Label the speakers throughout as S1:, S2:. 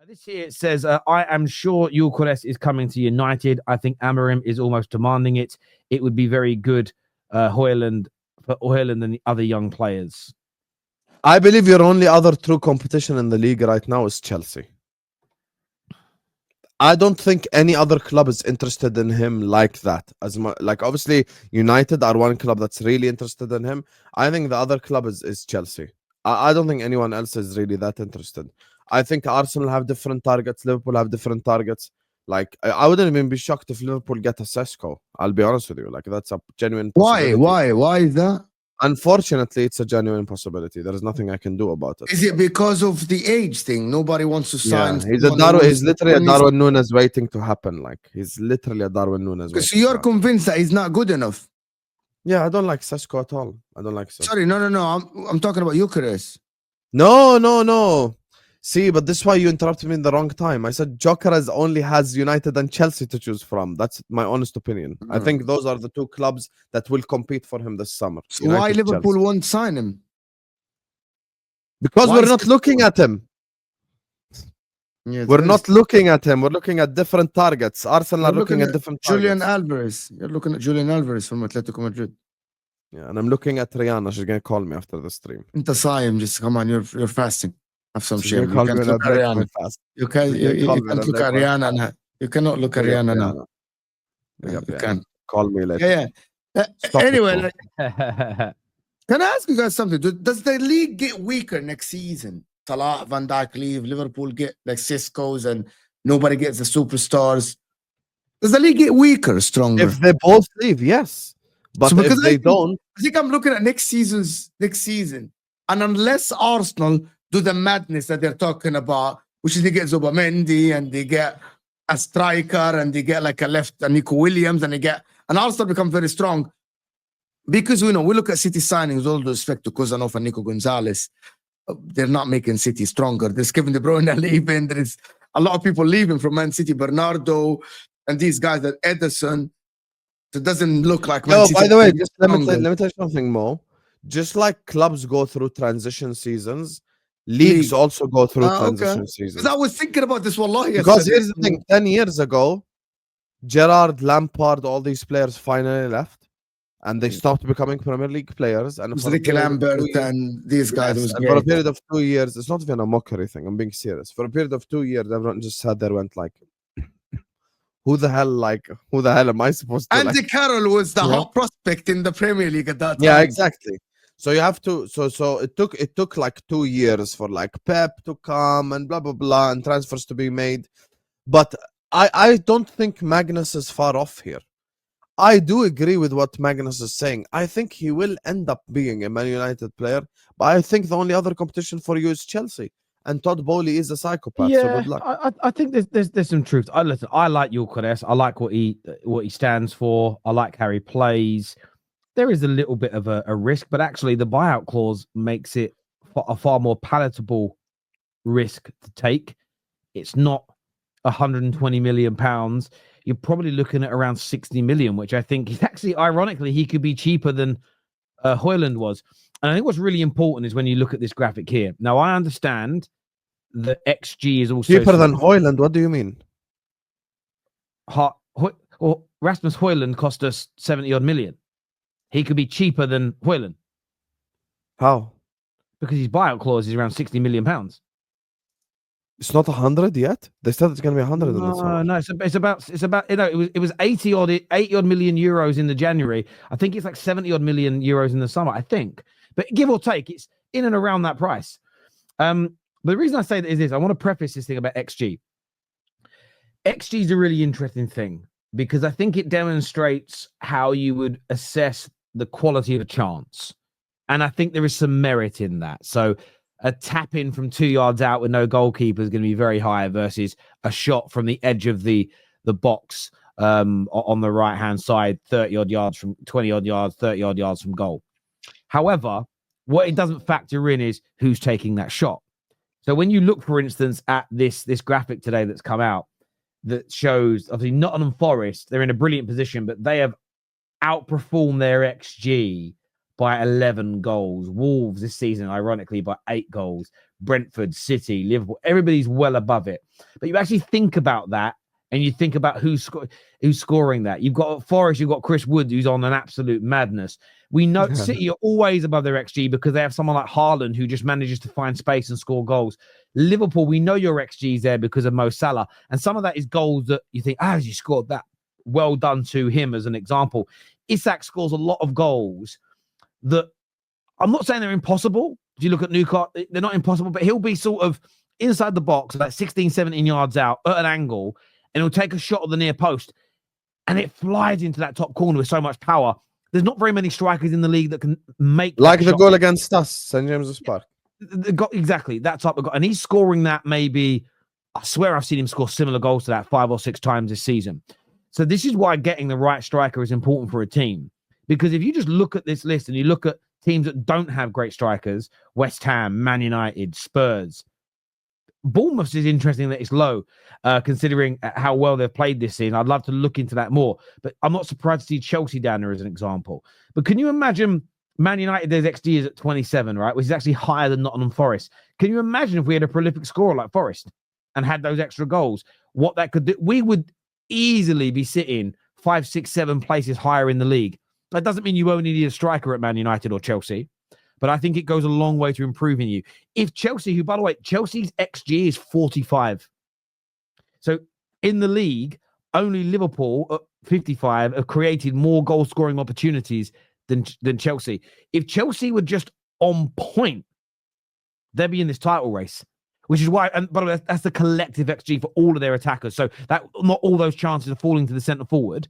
S1: This here it says, I am sure Gyokeres is coming to United. I think Amorim is almost demanding it. It would be very good for Højlund and the other young players.
S2: I believe your only other true competition in the league right now is Chelsea. I don't think any other club is interested in him like that. As much, like obviously United are one club that's really interested in him. I think the other club is Chelsea. I don't think anyone else is really that interested. I think Arsenal have different targets. Liverpool have different targets. Like I wouldn't even be shocked if Liverpool get a Sesko. I'll be honest with you. Like that's a genuine possibility.
S3: Why is that?
S2: Unfortunately, it's a genuine possibility. There is nothing I can do about it.
S3: Is it because of the age thing? Nobody wants to sign.
S2: Yeah, he's literally a Darwin Núñez waiting to happen. Like he's literally a Darwin Núñez.
S3: So you're convinced that he's not good enough?
S2: Yeah, I don't like Sesko at all. I don't like Sesko.
S3: Sorry, no. I'm talking about Gyokeres.
S2: No. See, but this is why you interrupted me in the wrong time. I said Gyokeres only has United and Chelsea to choose from. That's my honest opinion. I think those are the two clubs that will compete for him this summer.
S3: So why Liverpool won't sign him?
S2: Because we're not looking at him. Yeah, we're not looking at him. We're looking at different targets. Arsenal are looking at different
S3: Julian
S2: targets.
S3: Alvarez. You're looking at Julian Alvarez from Atletico Madrid.
S2: Yeah, and I'm looking at Rihanna. She's going to call me after the stream.
S3: Inta Saim, just come on, you're fasting. Have some shit. You
S2: can't
S3: look at Rihanna. You can't look at Rihanna. You cannot look at Rihanna now. You can
S2: call me later.
S3: Anyway, can I ask you guys something? Does the league get weaker next season? Salah, Van Dijk leave, Liverpool get like Cisco's, and nobody gets the superstars. Does the league get weaker, stronger?
S2: If they both leave, yes. But so if they don't,
S3: I think I'm looking at next season, and unless Arsenal do the madness that they're talking about, which is they get Zubamendi and they get a striker and they get like a left, Nico Williams, and Arsenal become very strong. Because we look at City signings, all due respect to Kozanov and Nico Gonzalez, they're not making City stronger. There's Kevin De Bruyne leaving. There's a lot of people leaving from Man City, Bernardo, and these guys at Ederson. It doesn't look like Man City.
S2: By the way, just let me tell you something more. Just like clubs go through transition seasons, leagues also go through transition seasons.
S3: Because I was thinking about this, wallahi.
S2: Because here's the thing, 10 years ago, Gerrard, Lampard, all these players finally left. And they stopped becoming Premier League players. And
S3: for Ricky Lambert and these guys.
S2: For a period of 2 years, it's not even a mockery thing. I'm being serious. For a period of 2 years, everyone just sat there and went like, who the hell am I supposed to
S3: Andy Carroll was the hot prospect in the Premier League at that time.
S2: Yeah, exactly. So you have to, so it took like 2 years for like Pep to come and blah, blah, blah, and transfers to be made. But I don't think Magnus is far off here. I do agree with what Magnus is saying. I think he will end up being a Man United player, but I think the only other competition for you is Chelsea. And Todd Bowley is a psychopath.
S1: Yeah,
S2: so good luck.
S1: I think there's some truth. I like Gyokeres. I like what he stands for. I like how he plays. There is a little bit of a risk, but actually the buyout clause makes it a far more palatable risk to take. It's not 120 million pounds. You're probably looking at around 60 million, which I think is actually, ironically, he could be cheaper than Højlund was. And I think what's really important is when you look at this graphic here. Now, I understand that XG is also
S2: cheaper than Højlund. What do you mean?
S1: Rasmus Højlund cost us 70 odd million. He could be cheaper than Højlund.
S2: How?
S1: Because his buyout clause is around 60 million pounds.
S2: It's not 100 yet. They said it's going to be 100.
S1: No, it's about it was 80 odd million euros in the January. I think it's like 70 odd million euros in the summer. I think, but give or take, it's in and around that price. But the reason I say that is this: I want to preface this thing about XG. XG is a really interesting thing because I think it demonstrates how you would assess the quality of a chance, and I think there is some merit in that. So, a tap in from 2 yards out with no goalkeeper is going to be very high versus a shot from the edge of the box on the right hand side, 30 odd yards from 20 odd yards, 30 odd yards from goal. However, what it doesn't factor in is who's taking that shot. So when you look, for instance, at this graphic today that's come out that shows obviously Nottingham Forest, they're in a brilliant position, but they have outperformed their XG by 11 goals. Wolves this season, ironically, by 8 goals. Brentford, City, Liverpool. Everybody's well above it. But you actually think about that, and you think about who's scoring that. You've got Forest, you've got Chris Wood, who's on an absolute madness. We know City are always above their XG because they have someone like Haaland who just manages to find space and score goals. Liverpool, we know your XG is there because of Mo Salah. And some of that is goals that you think, has he scored that? Well done to him as an example. Isak scores a lot of goals that I'm not saying they're impossible. If you look at Newcastle, they're not impossible, but he'll be sort of inside the box, about 16, 17 yards out at an angle, and he'll take a shot at the near post, and it flies into that top corner with so much power. There's not very many strikers in the league that can make
S2: like the
S1: shot.
S2: goal against us, St. James's Park.
S1: Exactly that type of goal, and he's scoring that maybe. I swear I've seen him score similar goals to that 5 or 6 times this season. So this is why getting the right striker is important for a team, because if you just look at this list and you look at teams that don't have great strikers, West Ham, Man United, Spurs, Bournemouth is interesting that it's low, considering how well they've played this season. I'd love to look into that more, but I'm not surprised to see Chelsea down there as an example. But can you imagine Man United, their XG is at 27, right? Which is actually higher than Nottingham Forest. Can you imagine if we had a prolific scorer like Forest and had those extra goals, what that could do? We would easily be sitting 5, 6, 7 places higher in the league. That doesn't mean you only need a striker at Man United or Chelsea, but I think it goes a long way to improving you. If Chelsea, who, by the way, Chelsea's XG is 45. So in the league, only Liverpool at 55 have created more goal-scoring opportunities than Chelsea. If Chelsea were just on point, they'd be in this title race, which is why, and by the way, that's the collective XG for all of their attackers. So that not all those chances are falling to the centre forward.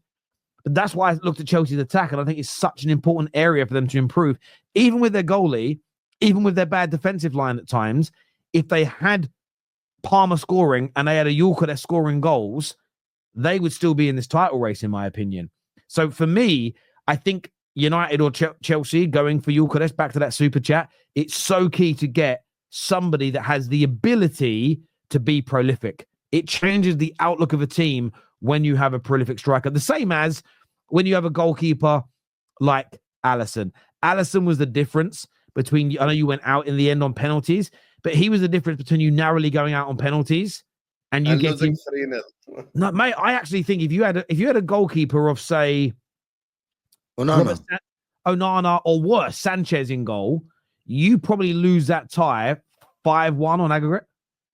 S1: But that's why I looked at Chelsea's attack, and I think it's such an important area for them to improve, even with their goalie, even with their bad defensive line at times. If they had Palmer scoring and they had a Gyokeres scoring goals, they would still be in this title race, in my opinion. So for me, I think United or Chelsea going for Gyokeres, back to that super chat, it's so key to get somebody that has the ability to be prolific. It changes the outlook of a team when you have a prolific striker. The same as when you have a goalkeeper like Alisson. Alisson was the difference between, I know you went out in the end on penalties, but he was the difference between you narrowly going out on penalties and you getting
S2: 3-0.
S1: No, mate, I actually think if you had a goalkeeper of, say, Onana or worse, Sanchez in goal, you probably lose that tie 5-1 on aggregate,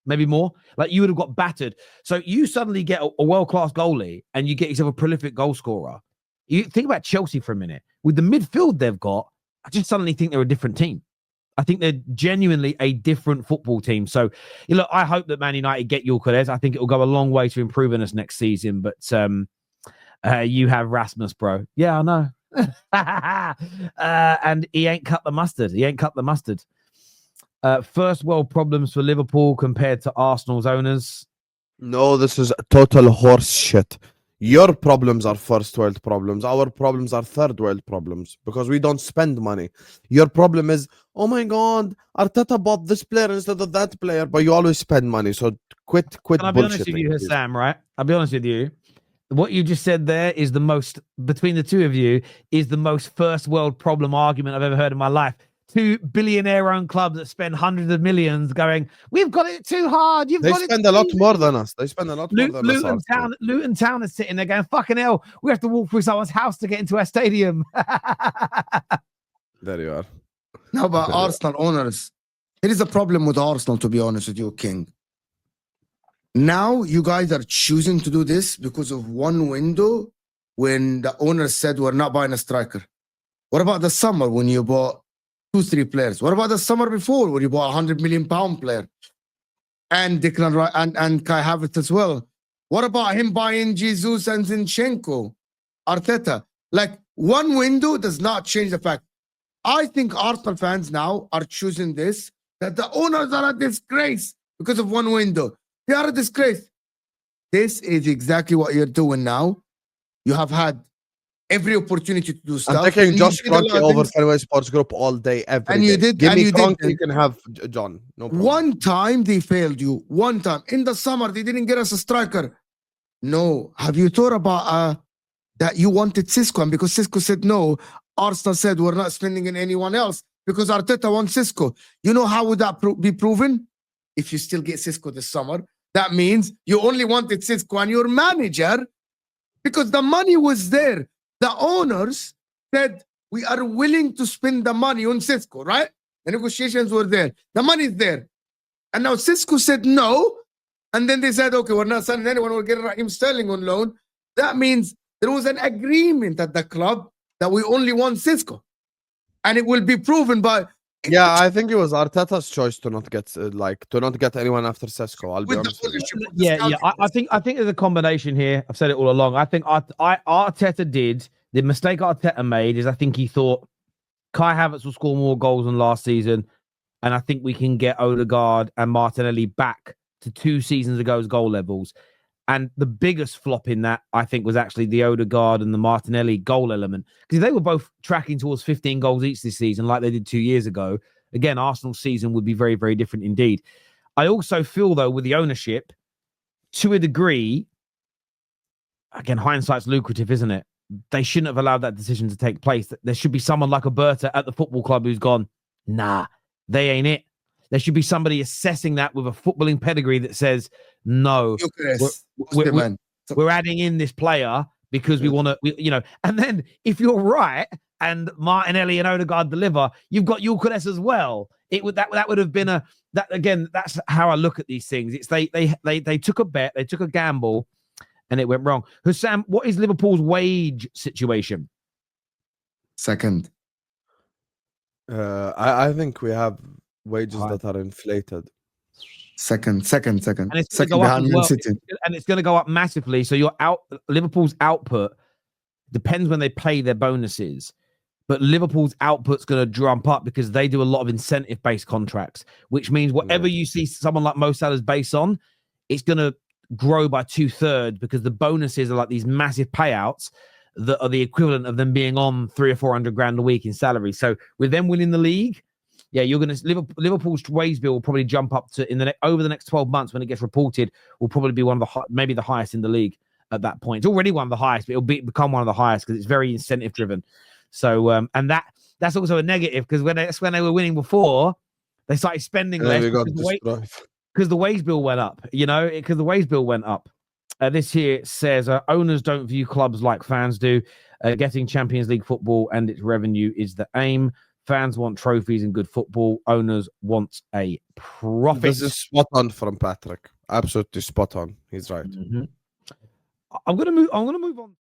S1: maybe more. Like, you would have got battered. So you suddenly get a world-class goalie and you get yourself a prolific goal scorer. You think about Chelsea for a minute. With the midfield they've got, I just suddenly think they're a different team. I think they're genuinely a different football team. So, look, I hope that Man United get Gyokeres. I think it will go a long way to improving us next season. But you have Rasmus, bro. Yeah, I know. And he ain't cut the mustard. First world problems for Liverpool compared to Arsenal's owners.
S2: No, this is total horse shit. Your problems are first world problems. Our problems are third world problems because we don't spend money. Your problem is, oh my God, Arteta bought this player instead of that player, but you always spend money. So quit
S1: I'll be honest with you, Hassam, right? I'll be honest with you. What you just said there is the most, between the two of you, is the most first world problem argument I've ever heard in my life. 2 billionaire-owned clubs that spend hundreds of millions going, we've got it too hard.
S2: They spend a lot more than us. They spend a lot more than us.
S1: Luton Town is sitting there going, fucking hell, we have to walk through someone's house to get into our stadium.
S2: There you are.
S3: No, but Arsenal owners, there is a problem with Arsenal, to be honest with you, King. Now you guys are choosing to do this because of one window when the owner said we're not buying a striker. What about the summer when you bought 2-3 players? What about the summer before when you bought £100 million player and Declan Rice and Kai Havertz as well? What about him buying Jesus and Zinchenko, Arteta? Like, one window does not change the fact. I think Arsenal fans now are choosing this, that the owners are a disgrace because of one window. They are a disgrace. This is exactly what you're doing now. You have had every opportunity to do stuff.
S2: I'm taking Josh Kroenke over Fenway Sports Group all day, every
S3: and
S2: day.
S3: You did,
S2: Give
S3: and
S2: me
S3: you
S2: Kroenke,
S3: did.
S2: you can have John. No problem.
S3: One time they failed you. One time. In the summer, they didn't get us a striker. No. Have you thought about that you wanted Cisco? And because Cisco said no, Arsenal said we're not spending in anyone else. because Arteta wants Cisco. You know how would that be proven? If you still get Cisco this summer, that means you only wanted Cisco and your manager, because the money was there. The owners said, we are willing to spend the money on Cisco, right? The negotiations were there. The money is there. And now Cisco said no. And then they said, okay, we're not signing anyone. We're getting Raheem Sterling on loan. That means there was an agreement at the club that we only want Cisco. And it will be proven by...
S2: Yeah, I think it was Arteta's choice to not get anyone after Sesko. I'll be
S3: with the
S2: honest with you.
S3: ownership of the
S1: Yeah.
S3: scouting
S1: I think there's a combination here. I've said it all along. I think Arteta did the mistake Arteta made is I think he thought Kai Havertz will score more goals than last season, and I think we can get Odegaard and Martinelli back to 2 seasons ago's goal levels. And the biggest flop in that, I think, was actually the Odegaard and the Martinelli goal element, because they were both tracking towards 15 goals each this season, like they did 2 years ago. Again, Arsenal's season would be very, very different indeed. I also feel, though, with the ownership, to a degree, again, hindsight's lucrative, isn't it? They shouldn't have allowed that decision to take place. There should be someone like Alberta at the football club who's gone, nah, they ain't it. There should be somebody assessing that with a footballing pedigree that says, no, we're adding in this player because we want to, and then if you're right and Martinelli and Odegaard deliver, you've got Gyokeres as well. That would have been that's how I look at these things. It's they took a bet, they took a gamble, and it went wrong. Hussam, what is Liverpool's wage situation?
S3: Second.
S2: I think we have wages that are inflated.
S3: Second.
S1: And it's
S3: Second behind Man City.
S1: And it's going to go up massively. So Liverpool's output depends when they pay their bonuses. But Liverpool's output's going to jump up because they do a lot of incentive-based contracts, which means whatever you see someone like Mo Salah's base on, it's going to grow by 2/3 because the bonuses are like these massive payouts that are the equivalent of them being on 300 or 400 grand a week in salary. So with them winning the league, yeah, you're going to Liverpool's wage bill will probably jump up to over the next 12 months when it gets reported. Will probably be one of maybe the highest in the league at that point. It's already one of the highest, but it'll become one of the highest because it's very incentive driven. So and that's also a negative because that's when they were winning before, they started spending less because the wage bill went up. Because the wage bill went up. This here says owners don't view clubs like fans do. Getting Champions League football and its revenue is the aim. Fans want trophies and good football. Owners want a profit.
S2: This is spot on from Patrick. Absolutely spot on. He's right.
S1: I'm gonna move on.